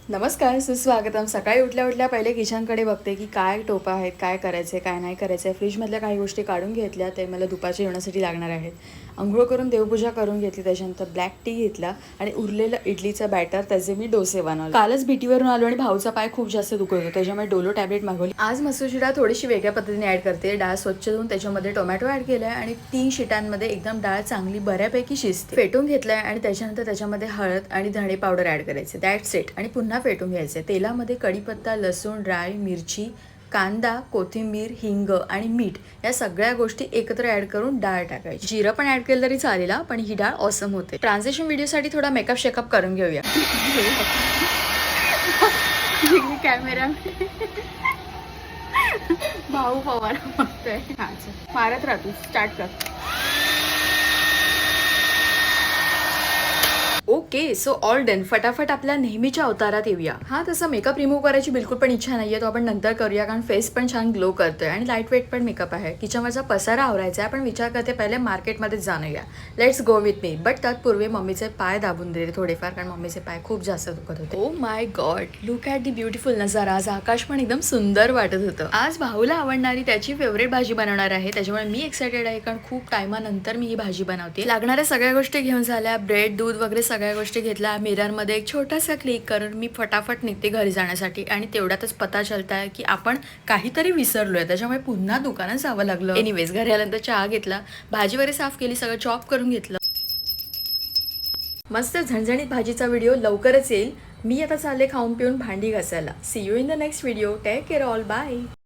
नमस्कार, सुस्वागतम. सकाळी उठल्या उठल्या पहिले किचनकडे बघते की काय टोपं आहेत, काय करायचं आहे, काय नाही करायचं आहे. फ्रीजमधल्या काही गोष्टी काढून घेतल्या, ते मला दुपारच्या जेवणासाठी लागणार आहेत. अंघोळ करून देवपूजा करून घेतली, त्याच्यानंतर ब्लॅक टी घेतला आणि उरलेलं इडलीचं बॅटर त्याचे मी डोसे बनवले. कालच बीटीवरून आलो आणि भाऊचा पाय खूप जास्त दुखत होता, त्याच्यामुळे डोलो टॅबलेट मागवली. आज मसूरची डाळ थोडीशी वेगळ्या पद्धतीने ॲड करते. डाळ स्वच्छ धुवून त्याच्यामध्ये टोमॅटो ॲड केलाय आणि 3 शिटांमध्ये एकदम डाळ चांगली बऱ्यापैकी शिजते. फेटून घेतलाय आणि त्याच्यानंतर त्याच्यामध्ये हळद आणि धणे पावडर ॲड करायचे. That's it. आणि पुन्हा फेटून घ्यायचे. तेलामध्ये कढीपत्ता, लसूण, राई, मिरची, कांदा, कोथिंबीर, हिंग आणि मीठ या सगळ्या गोष्टी एकत्र ऍड करून डाळ टाकायची. जिरं पण ऍड केलं तरी चालेल, पण ही डाळ ऑसम होते. ट्रान्झॅक्शन व्हिडिओसाठी थोडा मेकअप शेकअप करून घेऊया. कॅमेरा भाऊ पवार बघतोय. हा मारत राहतो. स्टार्ट कर. Okay, so all done. फटाफट आपल्या नेहमीच्या अवतारात येऊया. हा, तसं मेकअप रिमूव्ह करायची बिलकुल पण इच्छा नाहीये, तो आपण नंतर करूया, कारण फेस पण छान ग्लो करतोय आणि लाईट वेट पण मेकअप आहे. किचनवरचा पसारा आवरायचा आहे, पण विचार करते पहिले मार्केटमध्ये जाणूया. Let's go with me. But तत्पूर्वी मम्मीचे पाय दाबून दिले थोडेफार, कारण मम्मीचे पाय खूप जास्त दुखत होते. Oh my God, look at the beautiful नजारा. आज आकाश पण एकदम सुंदर वाटत होतं. आज भाऊला आवडणारी त्याची फेवरेट भाजी बनवणार आहे, त्याच्यामुळे मी एक्सायटेड आहे, कारण खूप टायमानंतर मी ही भाजी बनवते. लागणाऱ्या सगळ्या गोष्टी घेऊन झाल्या. ब्रेड, दूध वगैरे सगळ्या गोष्टी घेतल्या. मिररमध्ये एक छोटासा क्लिक करून मी फटाफट निघते घरी जाण्यासाठी, आणि तेवढ्यातच पता चलताय की आपण काहीतरी विसरलोय, त्याच्यामुळे पुन्हा दुकानात जावं लागलं. एनिवेज, घरी आल्यानंतर चहा घेतला, भाजी वगैरे साफ केली, सगळं चॉप करून घेतलं. मस्त झणझणीत भाजीचा व्हिडिओ लवकरच येईल. मी आता चालले खाऊन पिऊन भांडी घासायला. See you in the next video. Take care all. Bye.